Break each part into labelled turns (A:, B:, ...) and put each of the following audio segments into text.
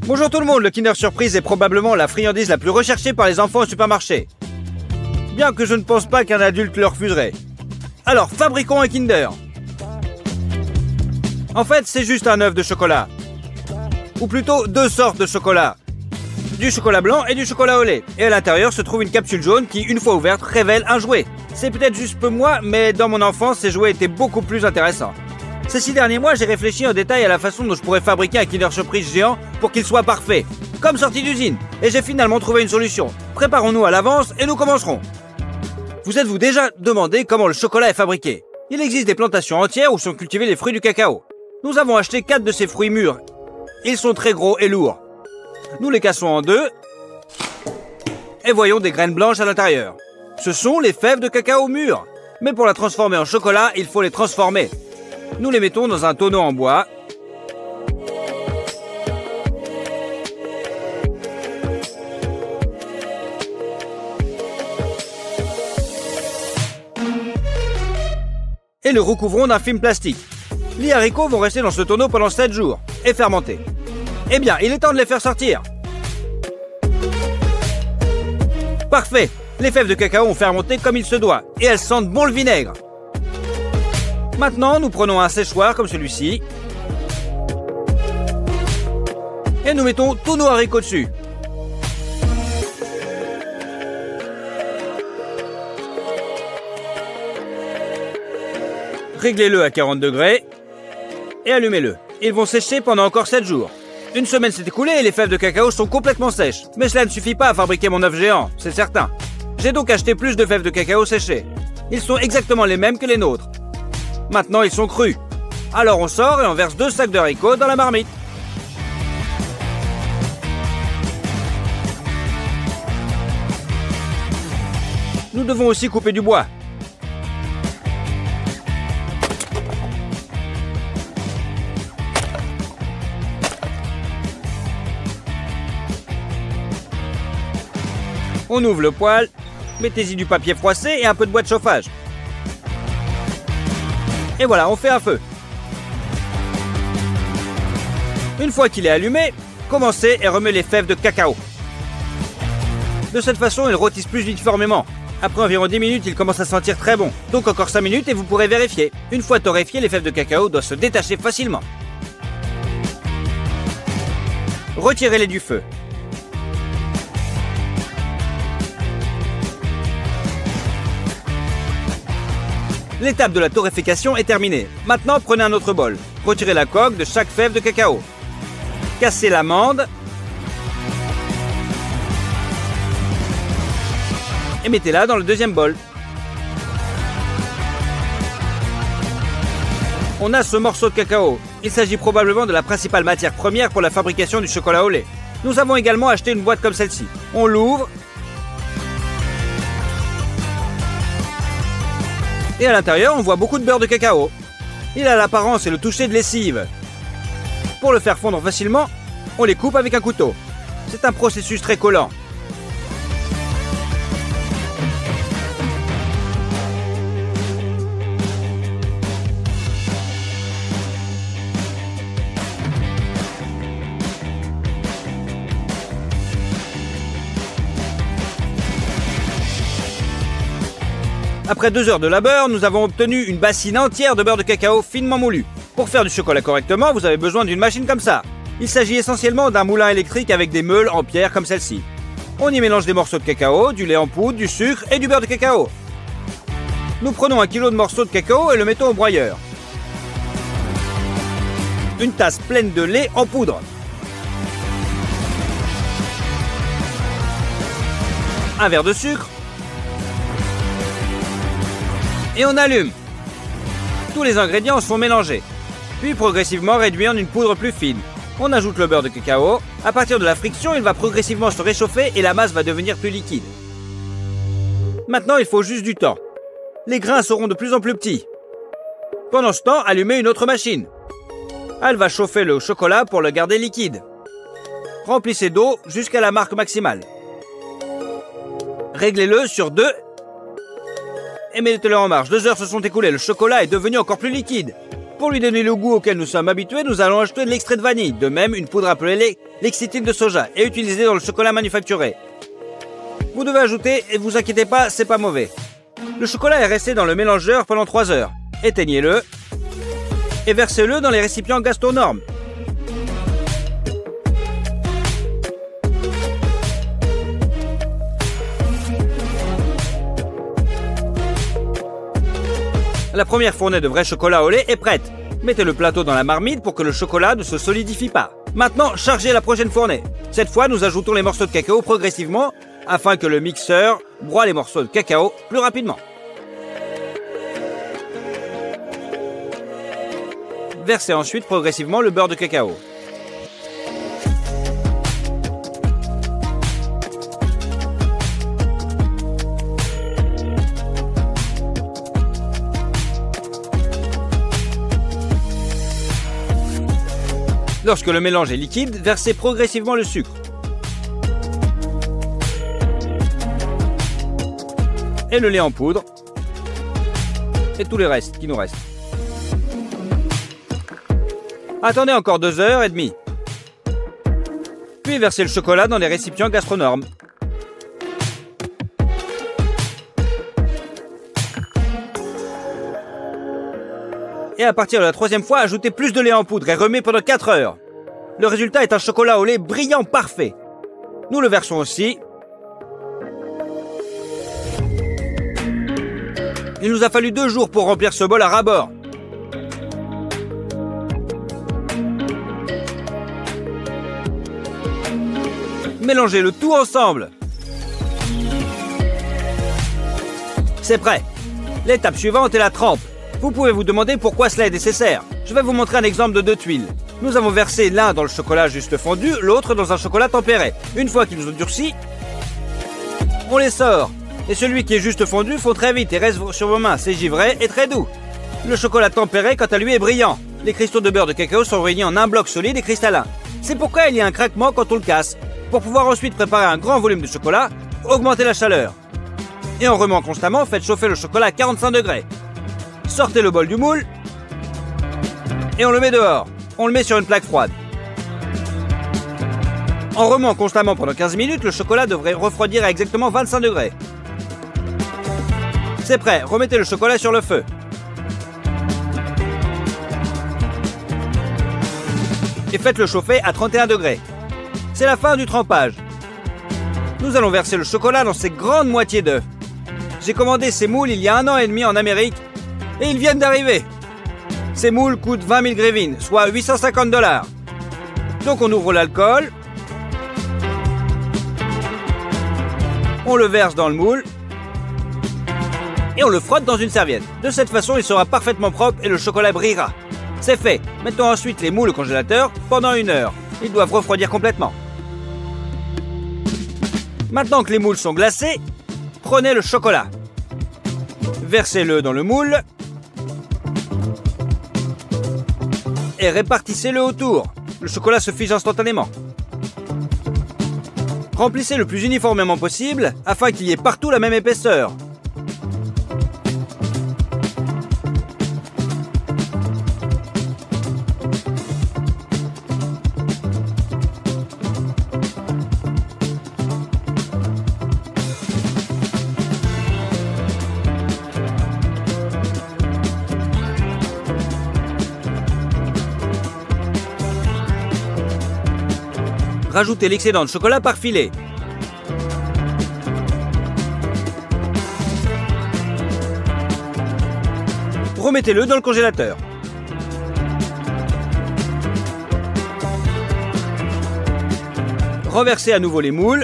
A: Bonjour tout le monde, le Kinder Surprise est probablement la friandise la plus recherchée par les enfants au supermarché. Bien que je ne pense pas qu'un adulte le refuserait. Alors, fabriquons un Kinder. En fait, c'est juste un œuf de chocolat. Ou plutôt deux sortes de chocolat. Du chocolat blanc et du chocolat au lait. Et à l'intérieur se trouve une capsule jaune qui, une fois ouverte, révèle un jouet. C'est peut-être juste peu moi, mais dans mon enfance, ces jouets étaient beaucoup plus intéressants. Ces 6 derniers mois, j'ai réfléchi en détail à la façon dont je pourrais fabriquer un Kinder Surprise géant pour qu'il soit parfait, comme sorti d'usine. Et j'ai finalement trouvé une solution. Préparons-nous à l'avance et nous commencerons. Vous êtes-vous déjà demandé comment le chocolat est fabriqué? Il existe des plantations entières où sont cultivés les fruits du cacao. Nous avons acheté 4 de ces fruits mûrs. Ils sont très gros et lourds. Nous les cassons en deux et voyons des graines blanches à l'intérieur. Ce sont les fèves de cacao mûres. Mais pour la transformer en chocolat, il faut les transformer. Nous les mettons dans un tonneau en bois. Et le recouvrons d'un film plastique. Les haricots vont rester dans ce tonneau pendant 7 jours et fermenter. Eh bien, il est temps de les faire sortir. Parfait! Les fèves de cacao ont fermenté comme il se doit et elles sentent bon le vinaigre. Maintenant, nous prenons un séchoir comme celui-ci et nous mettons tous nos haricots dessus. Réglez-le à 40 degrés et allumez-le. Ils vont sécher pendant encore 7 jours. Une semaine s'est écoulée et les fèves de cacao sont complètement sèches. Mais cela ne suffit pas à fabriquer mon œuf géant, c'est certain. J'ai donc acheté plus de fèves de cacao séchées. Ils sont exactement les mêmes que les nôtres. Maintenant, ils sont crus. Alors on sort et on verse 2 sacs de haricots dans la marmite. Nous devons aussi couper du bois. On ouvre le poêle, mettez-y du papier froissé et un peu de bois de chauffage. Et voilà, on fait un feu. Une fois qu'il est allumé, commencez et remuez les fèves de cacao. De cette façon, ils rôtissent plus uniformément. Après environ 10 minutes, ils commencent à sentir très bon. Donc encore 5 minutes et vous pourrez vérifier. Une fois torréfiées, les fèves de cacao doivent se détacher facilement. Retirez-les du feu. L'étape de la torréfaction est terminée. Maintenant, prenez un autre bol. Retirez la coque de chaque fève de cacao. Cassez l'amande. Et mettez-la dans le deuxième bol. On a ce morceau de cacao. Il s'agit probablement de la principale matière première pour la fabrication du chocolat au lait. Nous avons également acheté une boîte comme celle-ci. On l'ouvre. Et à l'intérieur, on voit beaucoup de beurre de cacao. Il a l'apparence et le toucher de lessive. Pour le faire fondre facilement, on les coupe avec un couteau. C'est un processus très collant. Après 2 heures de labeur, nous avons obtenu une bassine entière de beurre de cacao finement moulu. Pour faire du chocolat correctement, vous avez besoin d'une machine comme ça. Il s'agit essentiellement d'un moulin électrique avec des meules en pierre comme celle-ci. On y mélange des morceaux de cacao, du lait en poudre, du sucre et du beurre de cacao. Nous prenons 1 kg de morceaux de cacao et le mettons au broyeur. Une tasse pleine de lait en poudre. Un verre de sucre. Et on allume. Tous les ingrédients sont mélangés, puis progressivement réduits en une poudre plus fine. On ajoute le beurre de cacao. À partir de la friction, il va progressivement se réchauffer et la masse va devenir plus liquide. Maintenant, il faut juste du temps. Les grains seront de plus en plus petits. Pendant ce temps, allumez une autre machine. Elle va chauffer le chocolat pour le garder liquide. Remplissez d'eau jusqu'à la marque maximale. Réglez-le sur 2 et mettez-le en marche. 2 heures se sont écoulées, le chocolat est devenu encore plus liquide. Pour lui donner le goût auquel nous sommes habitués, nous allons ajouter de l'extrait de vanille. De même, une poudre appelée l'excitine de soja, est utilisée dans le chocolat manufacturé. Vous devez ajouter, et vous inquiétez pas, c'est pas mauvais. Le chocolat est resté dans le mélangeur pendant 3 heures. Éteignez-le et versez-le dans les récipients Gastronorm. La première fournée de vrai chocolat au lait est prête. Mettez le plateau dans la marmite pour que le chocolat ne se solidifie pas. Maintenant, chargez la prochaine fournée. Cette fois, nous ajoutons les morceaux de cacao progressivement afin que le mixeur broie les morceaux de cacao plus rapidement. Versez ensuite progressivement le beurre de cacao. Lorsque le mélange est liquide, versez progressivement le sucre. Et le lait en poudre. Et tout le reste qui nous reste. Attendez encore 2h30. Puis versez le chocolat dans les récipients Gastronorm. Et à partir de la 3e fois, ajoutez plus de lait en poudre et remet pendant 4 heures. Le résultat est un chocolat au lait brillant parfait. Nous le versons aussi. Il nous a fallu 2 jours pour remplir ce bol à ras-bord. Mélangez le tout ensemble. C'est prêt. L'étape suivante est la trempe. Vous pouvez vous demander pourquoi cela est nécessaire. Je vais vous montrer un exemple de 2 tuiles. Nous avons versé l'un dans le chocolat juste fondu, l'autre dans un chocolat tempéré. Une fois qu'ils ont durci, on les sort. Et celui qui est juste fondu fond très vite et reste sur vos mains. C'est givré et très doux. Le chocolat tempéré, quant à lui, est brillant. Les cristaux de beurre de cacao sont réunis en un bloc solide et cristallin. C'est pourquoi il y a un craquement quand on le casse. Pour pouvoir ensuite préparer un grand volume de chocolat, augmentez la chaleur. Et en remuant constamment, faites chauffer le chocolat à 45 degrés. Sortez le bol du moule et on le met dehors. On le met sur une plaque froide. En remuant constamment pendant 15 minutes, le chocolat devrait refroidir à exactement 25 degrés. C'est prêt, remettez le chocolat sur le feu. Et faites-le chauffer à 31 degrés. C'est la fin du trempage. Nous allons verser le chocolat dans ces grandes moitiés d'œufs. J'ai commandé ces moules il y a 1 an et demi en Amérique et ils viennent d'arriver. Ces moules coûtent 20 000 grivines, soit 850 $. Donc on ouvre l'alcool. On le verse dans le moule. Et on le frotte dans une serviette. De cette façon, il sera parfaitement propre et le chocolat brillera. C'est fait. Mettons ensuite les moules au congélateur pendant 1 heure. Ils doivent refroidir complètement. Maintenant que les moules sont glacés, prenez le chocolat. Versez-le dans le moule. Et répartissez-le autour. Le chocolat se fige instantanément. Remplissez le plus uniformément possible afin qu'il y ait partout la même épaisseur. Rajoutez l'excédent de chocolat par filet. Remettez-le dans le congélateur. Renversez à nouveau les moules.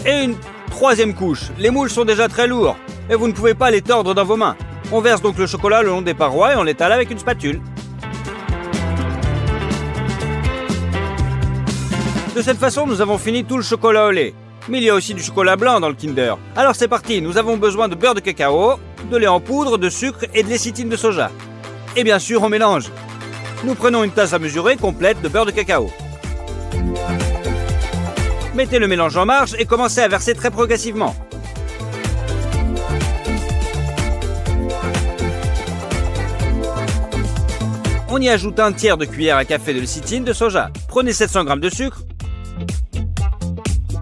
A: Et une 3e couche. Les moules sont déjà très lourds et vous ne pouvez pas les tordre dans vos mains. On verse donc le chocolat le long des parois et on l'étale avec une spatule. De cette façon, nous avons fini tout le chocolat au lait. Mais il y a aussi du chocolat blanc dans le Kinder. Alors c'est parti, nous avons besoin de beurre de cacao, de lait en poudre, de sucre et de lécithine de soja. Et bien sûr, on mélange. Nous prenons une tasse à mesurer complète de beurre de cacao. Mettez le mélange en marche et commencez à verser très progressivement. On y ajoute un tiers de cuillère à café de lécithine de soja. Prenez 700 g de sucre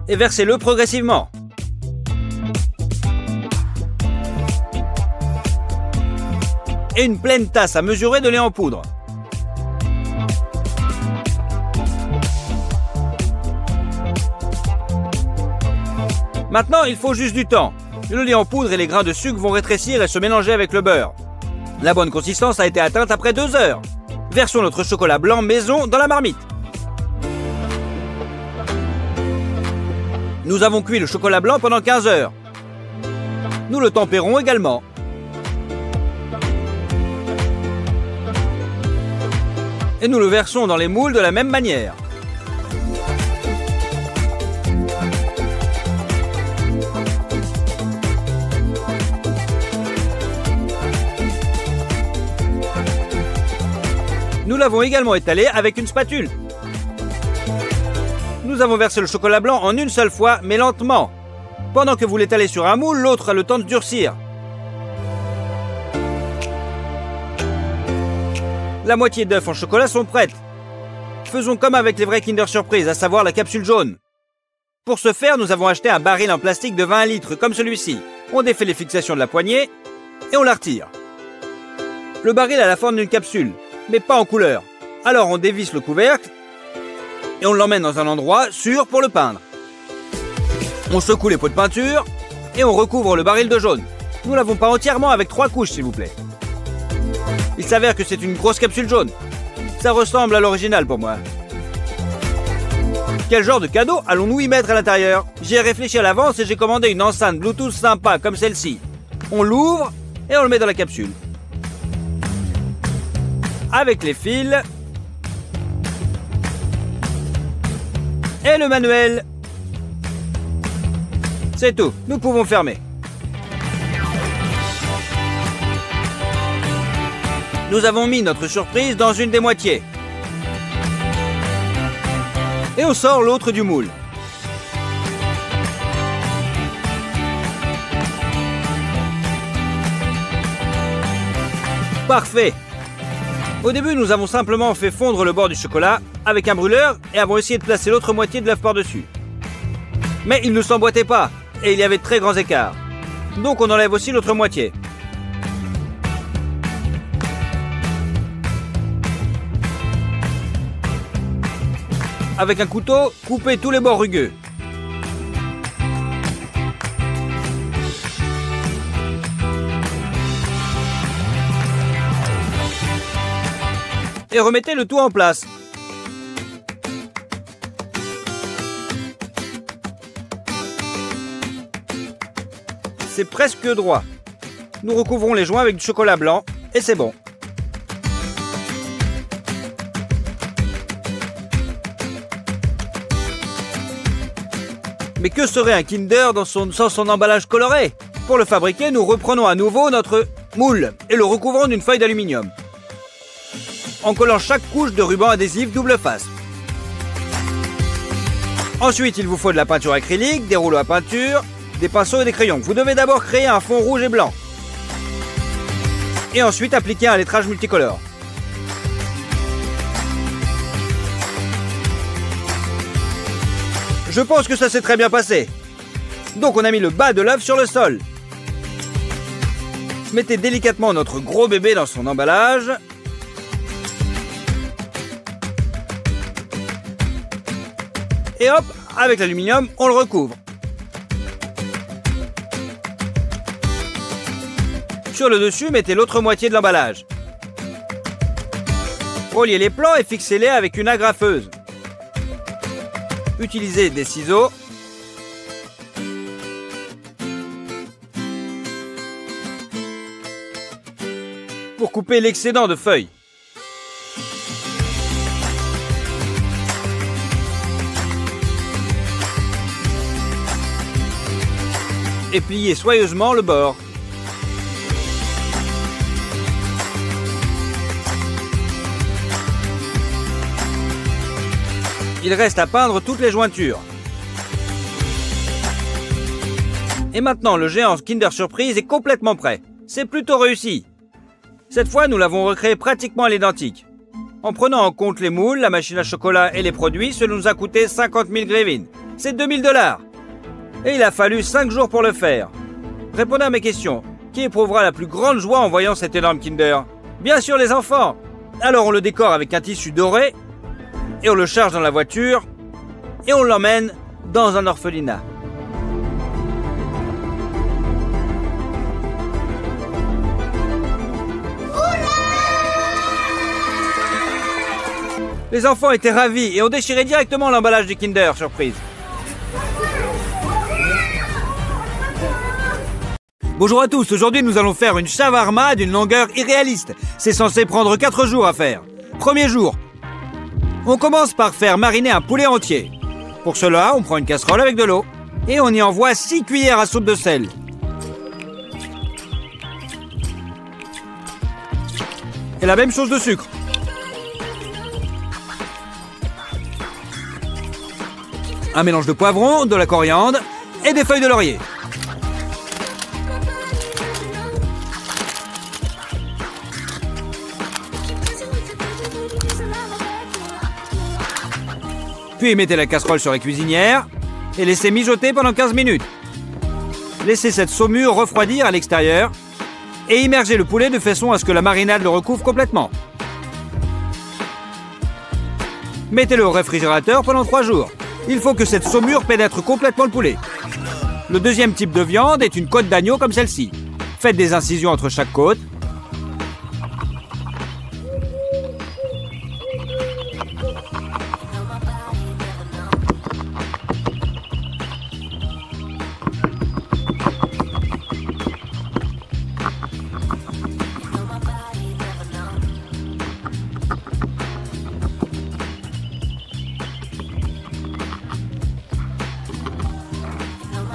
A: et versez-le progressivement. Et une pleine tasse à mesurer de lait en poudre. Maintenant, il faut juste du temps. Le lait en poudre et les grains de sucre vont rétrécir et se mélanger avec le beurre. La bonne consistance a été atteinte après 2 heures. Versons notre chocolat blanc maison dans la marmite. Nous avons cuit le chocolat blanc pendant 15 heures. Nous le tempérons également. Et nous le versons dans les moules de la même manière. Nous l'avons également étalé avec une spatule. Nous avons versé le chocolat blanc en une seule fois, mais lentement. Pendant que vous l'étalez sur un moule, l'autre a le temps de durcir. La moitié d'œufs en chocolat sont prêtes. Faisons comme avec les vrais Kinder Surprise, à savoir la capsule jaune. Pour ce faire, nous avons acheté un baril en plastique de 20 litres comme celui-ci. On défait les fixations de la poignée et on la retire. Le baril a la forme d'une capsule, mais pas en couleur. Alors on dévisse le couvercle et on l'emmène dans un endroit sûr pour le peindre. On secoue les pots de peinture et on recouvre le baril de jaune. Nous l'avons peint entièrement avec 3 couches, s'il vous plaît. Il s'avère que c'est une grosse capsule jaune. Ça ressemble à l'original pour moi. Quel genre de cadeau allons-nous y mettre à l'intérieur? J'y ai réfléchi à l'avance et j'ai commandé une enceinte Bluetooth sympa comme celle-ci. On l'ouvre et on le met dans la capsule. Avec les fils et le manuel. C'est tout, nous pouvons fermer. Nous avons mis notre surprise dans une des moitiés. Et on sort l'autre du moule. Parfait! Au début, nous avons simplement fait fondre le bord du chocolat avec un brûleur et avons essayé de placer l'autre moitié de l'œuf par-dessus. Mais il ne s'emboîtait pas et il y avait de très grands écarts. Donc on enlève aussi l'autre moitié. Avec un couteau, coupez tous les bords rugueux. Et remettez le tout en place. C'est presque droit. Nous recouvrons les joints avec du chocolat blanc et c'est bon. Mais que serait un Kinder sans son emballage coloré? Pour le fabriquer, nous reprenons à nouveau notre moule et le recouvrons d'une feuille d'aluminium, en collant chaque couche de ruban adhésif double face. Ensuite, il vous faut de la peinture acrylique, des rouleaux à peinture, des pinceaux et des crayons. Vous devez d'abord créer un fond rouge et blanc. Et ensuite appliquer un lettrage multicolore. Je pense que ça s'est très bien passé. Donc on a mis le bas de l'œuf sur le sol. Mettez délicatement notre gros bébé dans son emballage. Et hop, avec l'aluminium, on le recouvre. Sur le dessus, mettez l'autre moitié de l'emballage. Reliez les plans et fixez-les avec une agrafeuse. Utilisez des ciseaux. Pour couper l'excédent de feuilles. Et pliez soigneusement le bord. Il reste à peindre toutes les jointures. Et maintenant, le géant Kinder Surprise est complètement prêt. C'est plutôt réussi. Cette fois, nous l'avons recréé pratiquement à l'identique. En prenant en compte les moules, la machine à chocolat et les produits, cela nous a coûté 50 000 grivines. C'est 2 000 $. Et il a fallu 5 jours pour le faire. Répondez à mes questions. Qui éprouvera la plus grande joie en voyant cet énorme Kinder? Bien sûr les enfants. Alors on le décore avec un tissu doré, et on le charge dans la voiture, et on l'emmène dans un orphelinat. Les enfants étaient ravis et ont déchiré directement l'emballage du Kinder Surprise. Bonjour à tous, aujourd'hui nous allons faire une shawarma d'une longueur irréaliste. C'est censé prendre 4 jours à faire. Premier jour, on commence par faire mariner un poulet entier. Pour cela, on prend une casserole avec de l'eau et on y envoie 6 cuillères à soupe de sel. Et la même chose de sucre. Un mélange de poivron, de la coriandre et des feuilles de laurier. Puis mettez la casserole sur la cuisinière et laissez mijoter pendant 15 minutes. Laissez cette saumure refroidir à l'extérieur et immergez le poulet de façon à ce que la marinade le recouvre complètement. Mettez-le au réfrigérateur pendant 3 jours. Il faut que cette saumure pénètre complètement le poulet. Le deuxième type de viande est une côte d'agneau comme celle-ci. Faites des incisions entre chaque côte.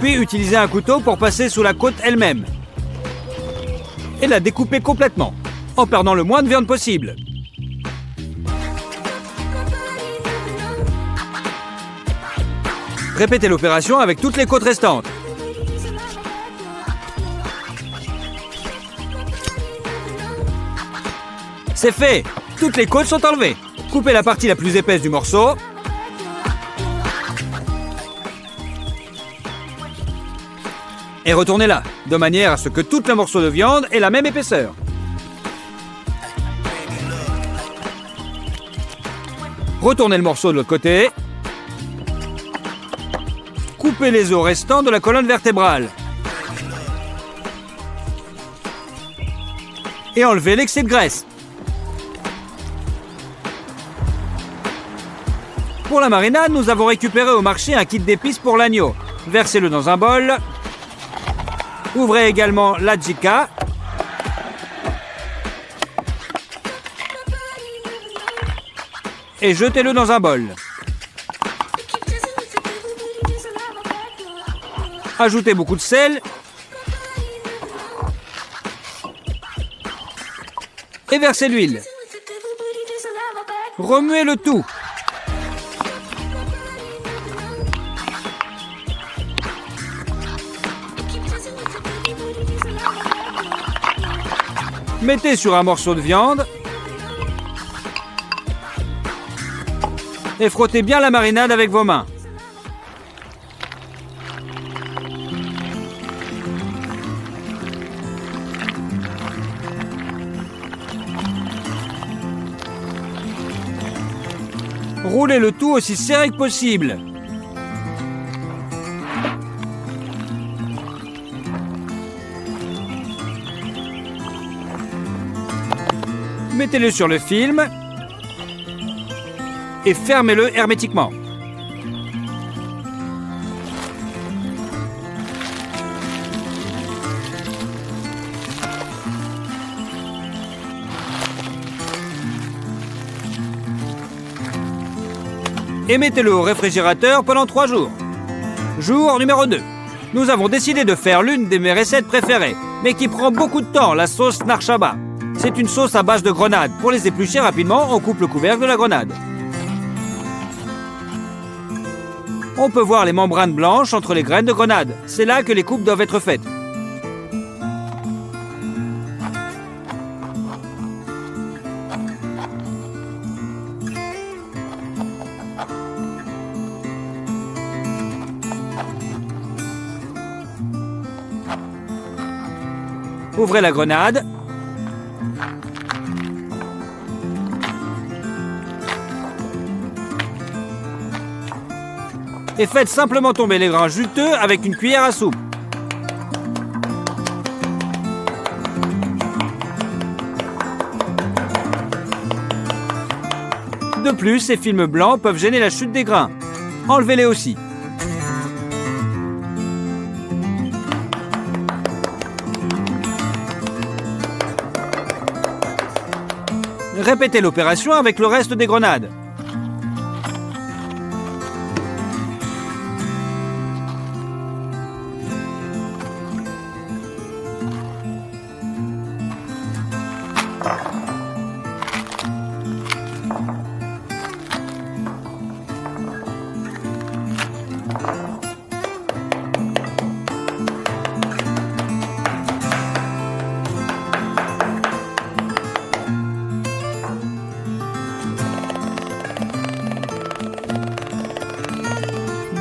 A: Puis utilisez un couteau pour passer sous la côte elle-même et la découper complètement, en perdant le moins de viande possible. Répétez l'opération avec toutes les côtes restantes. C'est fait! Toutes les côtes sont enlevées. Coupez la partie la plus épaisse du morceau. Et retournez-la, de manière à ce que tout le morceau de viande ait la même épaisseur. Retournez le morceau de l'autre côté. Coupez les os restants de la colonne vertébrale. Et enlevez l'excès de graisse. Pour la marinade, nous avons récupéré au marché un kit d'épices pour l'agneau. Versez-le dans un bol. Ouvrez également l'adjika. Et jetez-le dans un bol. Ajoutez beaucoup de sel. Et versez l'huile. Remuez le tout. Mettez sur un morceau de viande et frottez bien la marinade avec vos mains. Roulez le tout aussi serré que possible. Mettez-le sur le film et fermez-le hermétiquement. Et mettez-le au réfrigérateur pendant 3 jours. Jour numéro 2. Nous avons décidé de faire l'une de mes recettes préférées, mais qui prend beaucoup de temps, la sauce narshaba. C'est une sauce à base de grenade. Pour les éplucher rapidement, on coupe le couvercle de la grenade. On peut voir les membranes blanches entre les graines de grenade. C'est là que les coupes doivent être faites. Ouvrez la grenade. Et faites simplement tomber les grains juteux avec une cuillère à soupe. De plus, ces films blancs peuvent gêner la chute des grains. Enlevez-les aussi. Répétez l'opération avec le reste des grenades.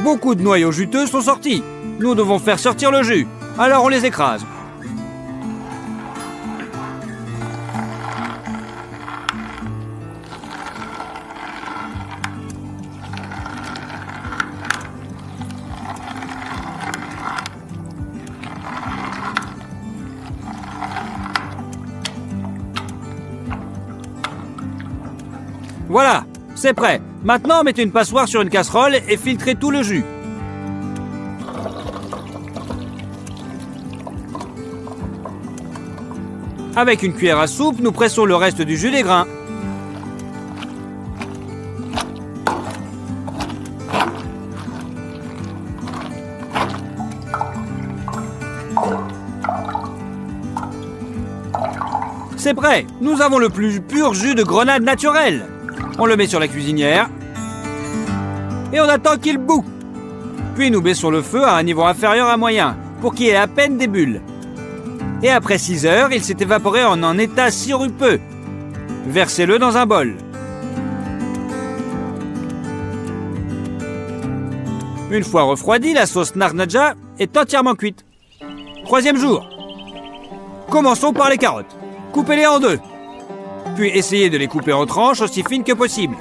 A: Beaucoup de noyaux juteux sont sortis. Nous devons faire sortir le jus. Alors on les écrase. Voilà, c'est prêt. Maintenant, mettez une passoire sur une casserole et filtrez tout le jus. Avec une cuillère à soupe, nous pressons le reste du jus des grains. C'est prêt. Nous avons le plus pur jus de grenade naturel. On le met sur la cuisinière et on attend qu'il bout. Puis nous baissons le feu à un niveau inférieur à moyen pour qu'il y ait à peine des bulles. Et après 6 heures, il s'est évaporé en un état sirupeux. Versez-le dans un bol. Une fois refroidie, la sauce Narnaja est entièrement cuite. 3e jour. Commençons par les carottes. Coupez-les en 2. Puis essayez de les couper en tranches aussi fines que possible.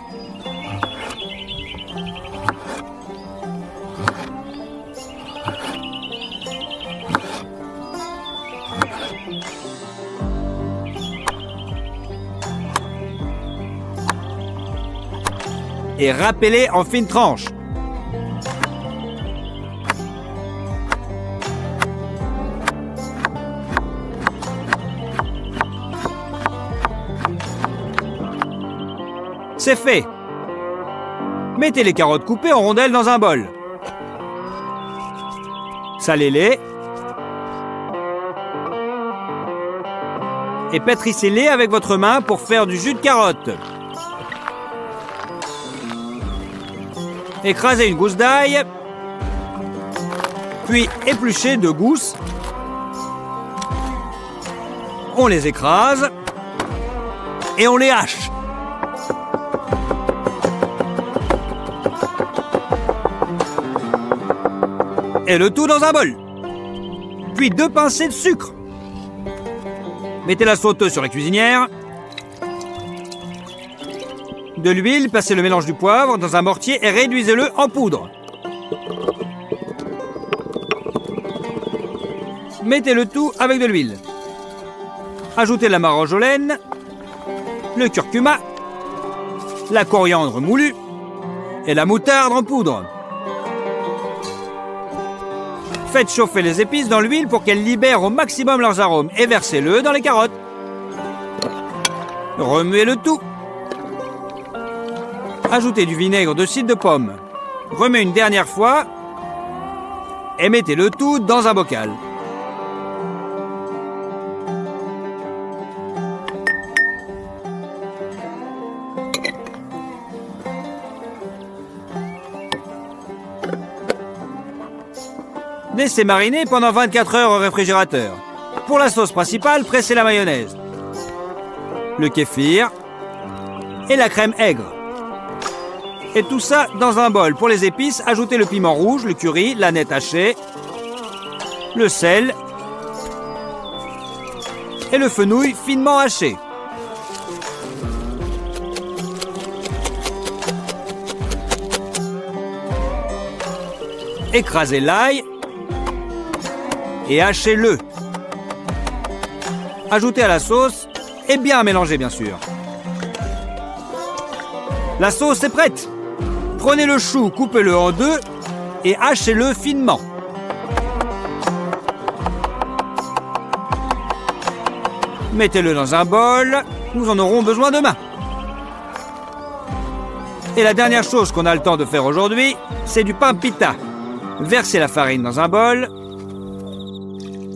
A: Et râpez-les en fines tranches. C'est fait. Mettez les carottes coupées en rondelles dans un bol. Salez-les. Et pétrissez-les avec votre main pour faire du jus de carotte. Écrasez une gousse d'ail. Puis épluchez 2 gousses. On les écrase. Et on les hache. Et le tout dans un bol. Puis 2 pincées de sucre. Mettez la sauteuse sur la cuisinière. De l'huile, passez le mélange du poivre dans un mortier et réduisez-le en poudre. Mettez le tout avec de l'huile. Ajoutez la marjolaine, le curcuma, la coriandre moulue et la moutarde en poudre. Faites chauffer les épices dans l'huile pour qu'elles libèrent au maximum leurs arômes et versez-le dans les carottes. Remuez le tout. Ajoutez du vinaigre de cidre de pomme. Remuez une dernière fois et mettez le tout dans un bocal. Laissez mariner pendant 24 heures au réfrigérateur. Pour la sauce principale, pressez la mayonnaise, le kéfir et la crème aigre. Et tout ça dans un bol. Pour les épices, ajoutez le piment rouge, le curry, l'aneth hachée, le sel et le fenouil finement haché. Écrasez l'ail et hachez-le. Ajoutez à la sauce et bien mélanger, bien sûr. La sauce est prête. Prenez le chou, coupez-le en deux et hachez-le finement. Mettez-le dans un bol, nous en aurons besoin demain. Et la dernière chose qu'on a le temps de faire aujourd'hui, c'est du pain pita. Versez la farine dans un bol,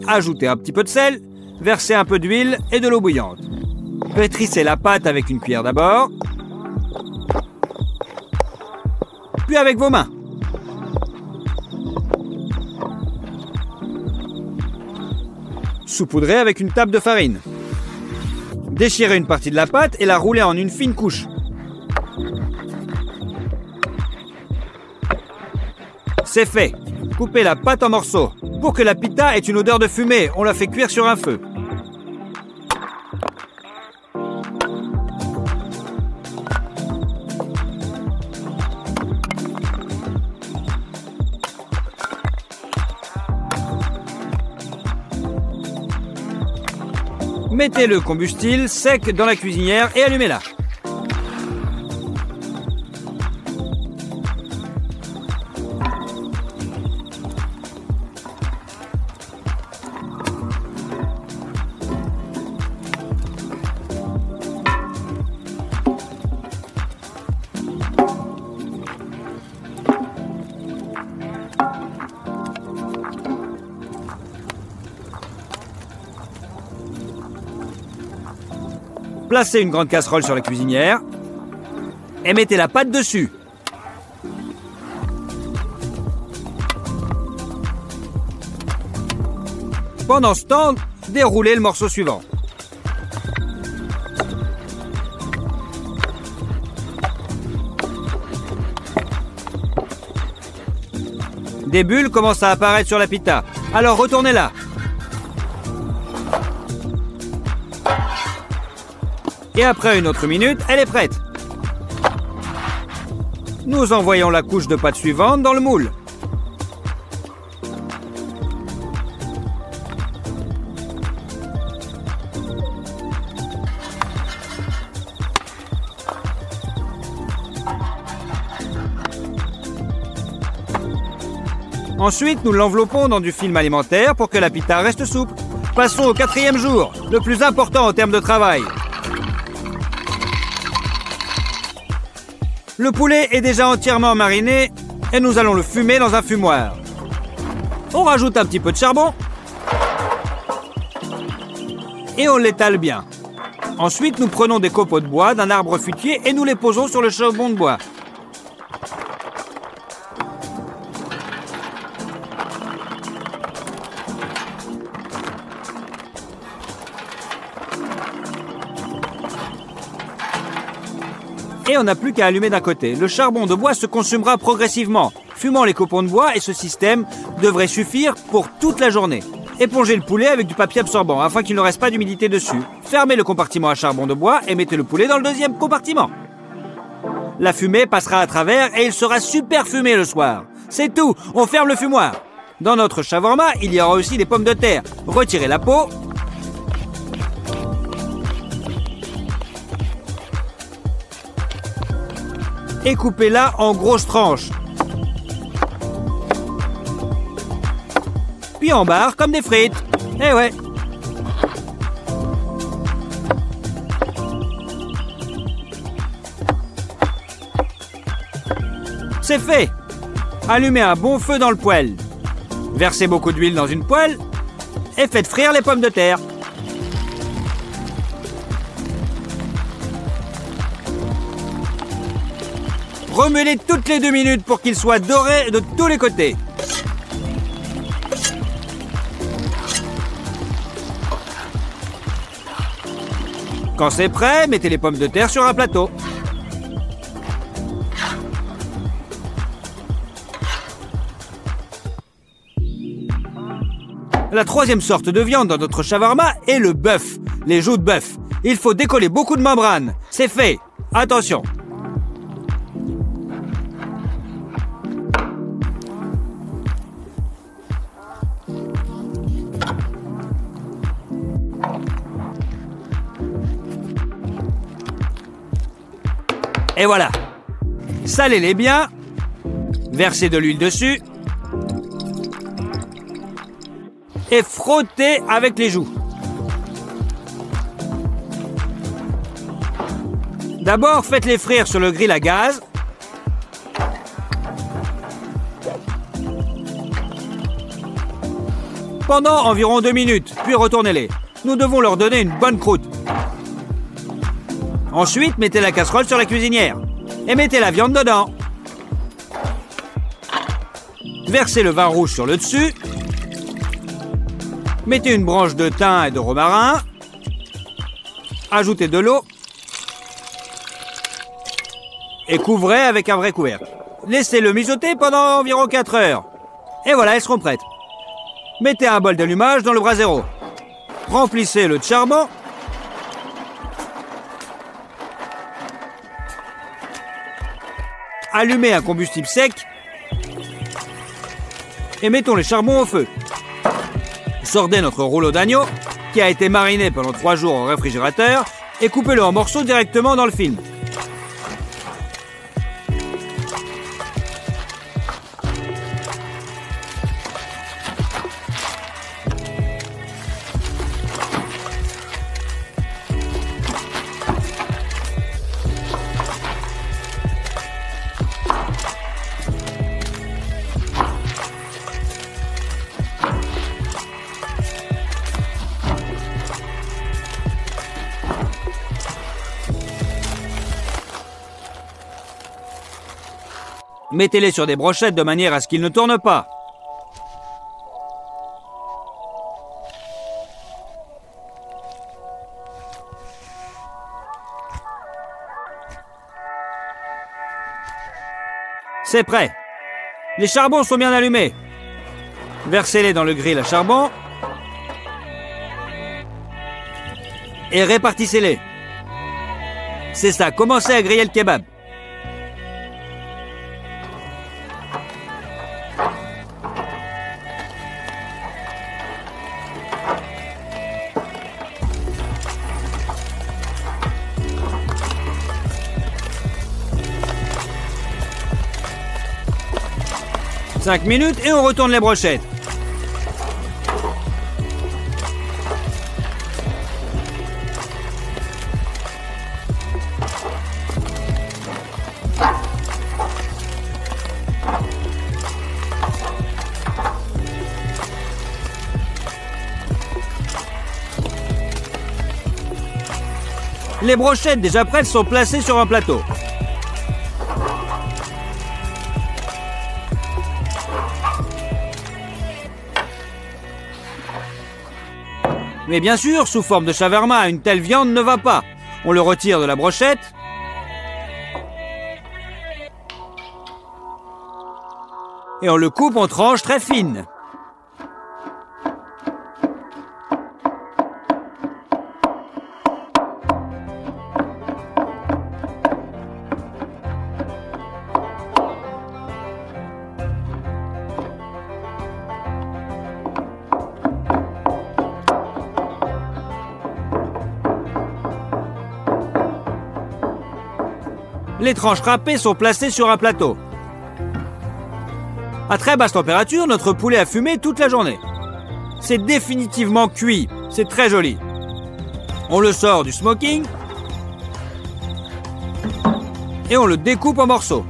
A: ajoutez un petit peu de sel, versez un peu d'huile et de l'eau bouillante. Pétrissez la pâte avec une cuillère d'abord, puis avec vos mains. Saupoudrez avec une table de farine. Déchirez une partie de la pâte et la roulez en une fine couche. C'est fait. Coupez la pâte en morceaux. Pour que la pita ait une odeur de fumée, on la fait cuire sur un feu. Mettez le combustible sec dans la cuisinière et allumez-la. Placez une grande casserole sur la cuisinière et mettez la pâte dessus. Pendant ce temps, déroulez le morceau suivant. Des bulles commencent à apparaître sur la pita, alors retournez-la. Et après une autre minute, elle est prête. Nous envoyons la couche de pâte suivante dans le moule. Ensuite, nous l'enveloppons dans du film alimentaire pour que la pita reste souple. Passons au 4e jour, le plus important en termes de travail. Le poulet est déjà entièrement mariné et nous allons le fumer dans un fumoir. On rajoute un petit peu de charbon et on l'étale bien. Ensuite, nous prenons des copeaux de bois d'un arbre fruitier et nous les posons sur le charbon de bois. Et on n'a plus qu'à allumer d'un côté. Le charbon de bois se consumera progressivement, fumant les copeaux de bois, et ce système devrait suffire pour toute la journée. Épongez le poulet avec du papier absorbant afin qu'il ne reste pas d'humidité dessus. Fermez le compartiment à charbon de bois et mettez le poulet dans le 2e compartiment. La fumée passera à travers et il sera super fumé le soir. C'est tout, on ferme le fumoir. Dans notre shawarma, il y aura aussi des pommes de terre. Retirez la peau. Et coupez-la en grosses tranches. Puis en barres comme des frites. Eh ouais. C'est fait. Allumez un bon feu dans le poêle. Versez beaucoup d'huile dans une poêle et faites frire les pommes de terre. Remuez-les toutes les 2 minutes pour qu'ils soient dorés de tous les côtés. Quand c'est prêt, mettez les pommes de terre sur un plateau. La troisième sorte de viande dans notre shawarma est le bœuf, les joues de bœuf. Il faut décoller beaucoup de membranes. C'est fait. Attention. Et voilà. Salez-les bien. Versez de l'huile dessus. Et frottez avec les joues. D'abord, faites-les frire sur le grill à gaz. Pendant environ 2 minutes, puis retournez-les. Nous devons leur donner une bonne croûte. Ensuite, mettez la casserole sur la cuisinière et mettez la viande dedans. Versez le vin rouge sur le dessus. Mettez une branche de thym et de romarin. Ajoutez de l'eau. Et couvrez avec un vrai couvercle. Laissez-le mijoter pendant environ 4 heures. Et voilà, elles seront prêtes. Mettez un bol d'allumage dans le brasero. Remplissez le de charbon. Allumez un combustible sec. Et mettons les charbons au feu. Sortez notre rouleau d'agneau, qui a été mariné pendant 3 jours au réfrigérateur, et coupez-le en morceaux directement dans le film. Mettez-les sur des brochettes de manière à ce qu'ils ne tournent pas. C'est prêt. Les charbons sont bien allumés. Versez-les dans le grill à charbon. Et répartissez-les. C'est ça, commencez à griller le kebab. Cinq minutes et on retourne les brochettes. Les brochettes déjà prêtes sont placées sur un plateau. Mais bien sûr, sous forme de shawarma, une telle viande ne va pas. On le retire de la brochette. Et on le coupe en tranches très fines. Les tranches râpées sont placées sur un plateau. À très basse température, notre poulet a fumé toute la journée. C'est définitivement cuit. C'est très joli. On le sort du smoking et on le découpe en morceaux.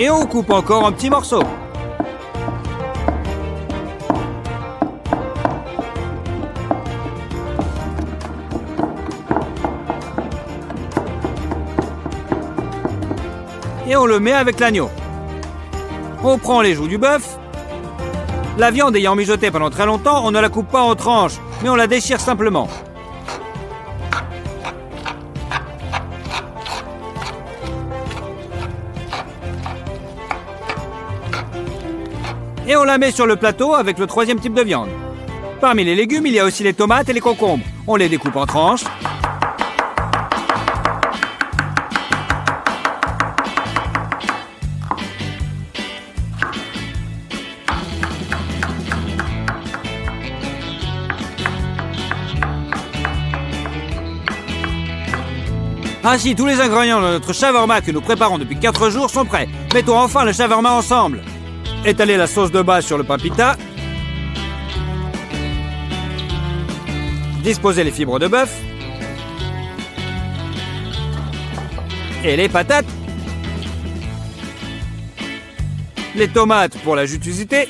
A: Et on coupe encore en petits morceaux. Et on le met avec l'agneau. On prend les joues du bœuf. La viande ayant mijoté pendant très longtemps, on ne la coupe pas en tranches, mais on la déchire simplement. Et on la met sur le plateau avec le troisième type de viande. Parmi les légumes, il y a aussi les tomates et les concombres. On les découpe en tranches. Ainsi, tous les ingrédients de notre shawarma que nous préparons depuis 4 jours sont prêts. Mettons enfin le shawarma ensemble. Étalez la sauce de base sur le pain pita. Disposez les fibres de bœuf. Et les patates. Les tomates pour la jutosité.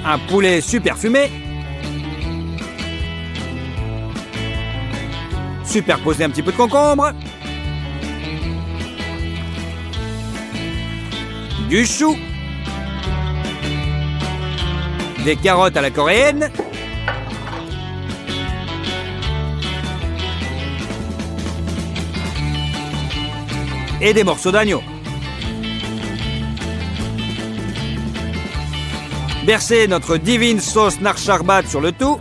A: Un poulet super fumé. Superposer un petit peu de concombre. Du chou. Des carottes à la coréenne. Et des morceaux d'agneau. Versez notre divine sauce nar sharbat sur le tout.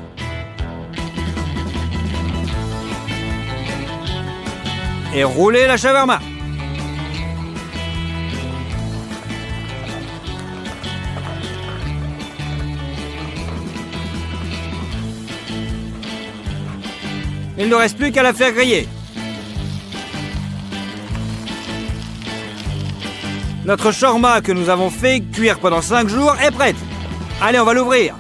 A: Et roulez la shawarma. Il ne reste plus qu'à la faire griller. Notre shawarma que nous avons fait cuire pendant 5 jours est prête. Allez, on va l'ouvrir.